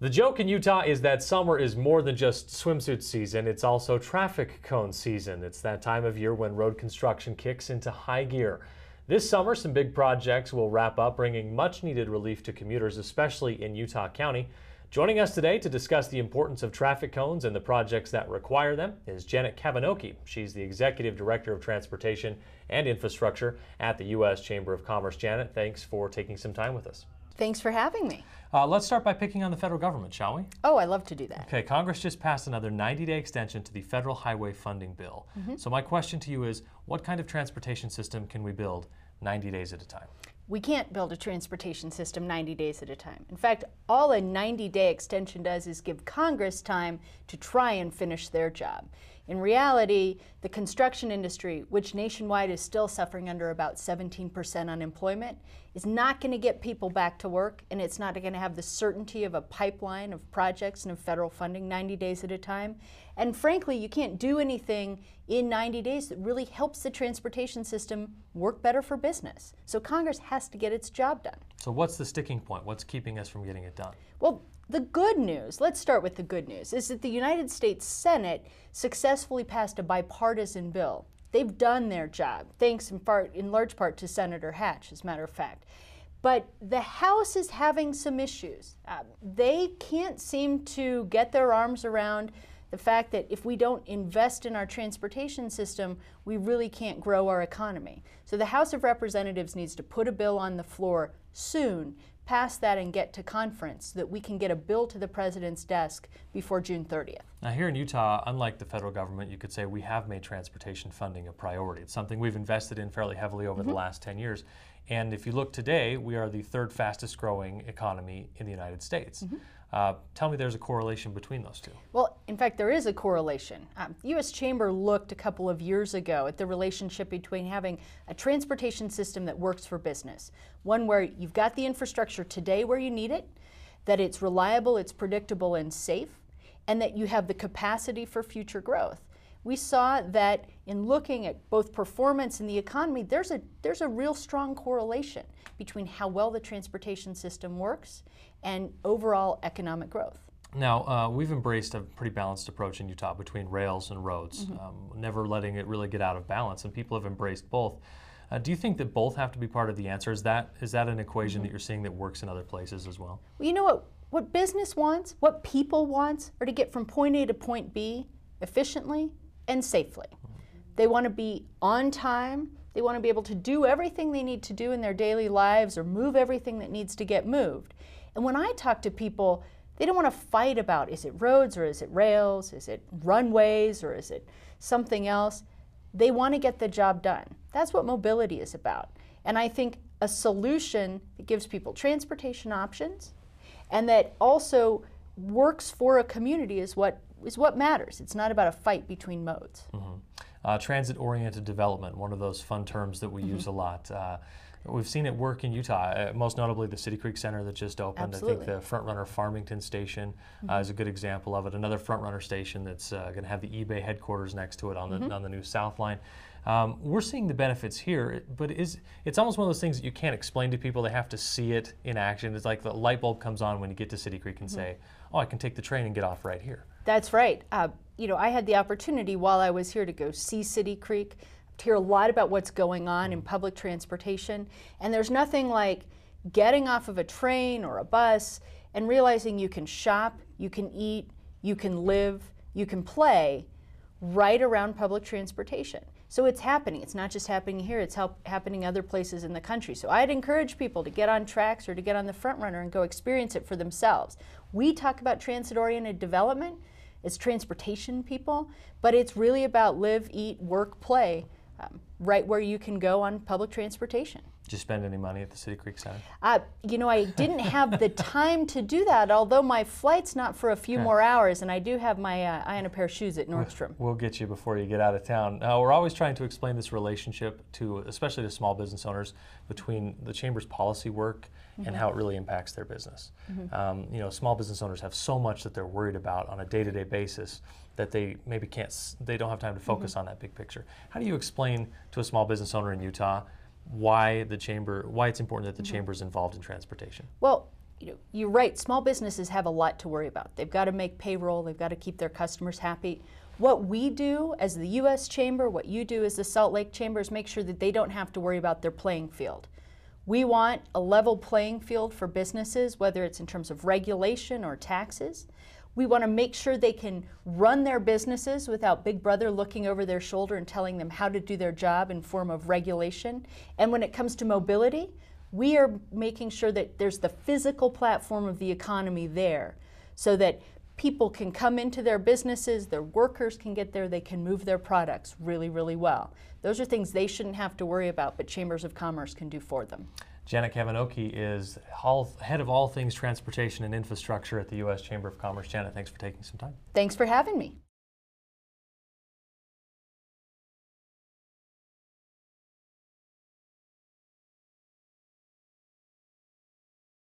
The joke in Utah is that summer is more than just swimsuit season, it's also traffic cone season. It's that time of year when road construction kicks into high gear. This summer, some big projects will wrap up, bringing much needed relief to commuters, especially in Utah County. Joining us today to discuss the importance of traffic cones and the projects that require them is Janet Kavinoky. She's the Executive Director of Transportation and Infrastructure at the U.S. Chamber of Commerce. Janet, thanks for taking some time with us. Thanks for having me. Let's start by picking on the federal government, shall we? Oh, I love to do that. Okay, Congress just passed another 90-day extension to the federal highway funding bill. So my question to you is, what kind of transportation system can we build 90 days at a time? We can't build a transportation system 90 days at a time. In fact, all a 90-day extension does is give Congress time to try and finish their job. In reality, the construction industry, which nationwide is still suffering under about 17% unemployment, is not going to get people back to work, and it's not going to have the certainty of a pipeline of projects and of federal funding 90 days at a time. And frankly, you can't do anything in 90 days that really helps the transportation system work better for business. So Congress has to get its job done. So what's the sticking point? What's keeping us from getting it done? Well, the good news, let's start with the good news, is that the United States Senate successfully passed a bipartisan bill. They've done their job, thanks in large part to Senator Hatch, as a matter of fact. But the House is having some issues. They can't seem to get their arms around the fact that if we don't invest in our transportation system, we really can't grow our economy. So the House of Representatives needs to put a bill on the floor soon, pass that and get to conference so that we can get a bill to the president's desk before June 30th. Now here in Utah, unlike the federal government, you could say we have made transportation funding a priority. It's something we've invested in fairly heavily over the last 10 years. And if you look today, we are the third fastest growing economy in the United States. Tell me there's a correlation between those two. Well, in fact, there is a correlation. The U.S. Chamber looked a couple of years ago at the relationship between having a transportation system that works for business, one where you've got the infrastructure today where you need it, that it's reliable, it's predictable and safe, and that you have the capacity for future growth. We saw that in looking at both performance and the economy, there's a real strong correlation between how well the transportation system works and overall economic growth. Now, we've embraced a pretty balanced approach in Utah between rails and roads, never letting it really get out of balance, and people have embraced both. Do you think that both have to be part of the answer? Is that an equation that you're seeing that works in other places as well? Well, you know what business wants, what people want, are to get from point A to point B efficiently and safely. They want to be on time. They want to be able to do everything they need to do in their daily lives or move everything that needs to get moved. And when I talk to people, they don't want to fight about, is it roads or is it rails, is it runways or is it something else? They want to get the job done. That's what mobility is about. And I think a solution that gives people transportation options and that also works for a community is what matters. It's not about a fight between modes. Transit-oriented development, one of those fun terms that we use a lot. We've seen it work in Utah, most notably the City Creek Center that just opened. Absolutely. I think the FrontRunner Farmington station is a good example of it. Another FrontRunner station that's going to have the eBay headquarters next to it on the new South Line. We're seeing the benefits here, but it's almost one of those things that you can't explain to people. They have to see it in action. It's like the light bulb comes on when you get to City Creek and say, oh, I can take the train and get off right here. That's right. You know, I had the opportunity while I was here to go see City Creek, to hear a lot about what's going on in public transportation. And there's nothing like getting off of a train or a bus and realizing you can shop, you can eat, you can live, you can play right around public transportation. So it's happening. It's not just happening here, it's happening other places in the country. So I'd encourage people to get on TRAX or to get on the FrontRunner and go experience it for themselves. We talk about transit-oriented development as transportation people, but it's really about live, eat, work, play, right where you can go on public transportation. Did you spend any money at the City Creek Center? You know, I didn't have the time to do that, although my flight's not for a few more hours, and I do have my eye on a pair of shoes at Nordstrom. We'll get you before you get out of town. We're always trying to explain this relationship to, especially to small business owners, between the Chamber's policy work and how it really impacts their business. You know, small business owners have so much that they're worried about on a day-to-day basis that they maybe they don't have time to focus on that big picture. How do you explain to a small business owner in Utah why it's important that the Chamber is involved in transportation? Well, you're right, small businesses have a lot to worry about. They've got to make payroll, they've got to keep their customers happy. What we do as the U.S. Chamber, what you do as the Salt Lake Chamber, is make sure that they don't have to worry about their playing field. We want a level playing field for businesses, whether it's in terms of regulation or taxes. We want to make sure they can run their businesses without Big Brother looking over their shoulder and telling them how to do their job in form of regulation. And when it comes to mobility, we are making sure that there's the physical platform of the economy there so that people can come into their businesses, their workers can get there, they can move their products really, really well. Those are things they shouldn't have to worry about, but chambers of commerce can do for them. Janet Kavinoky is head of all things transportation and infrastructure at the U.S. Chamber of Commerce. Janet, thanks for taking some time. Thanks for having me.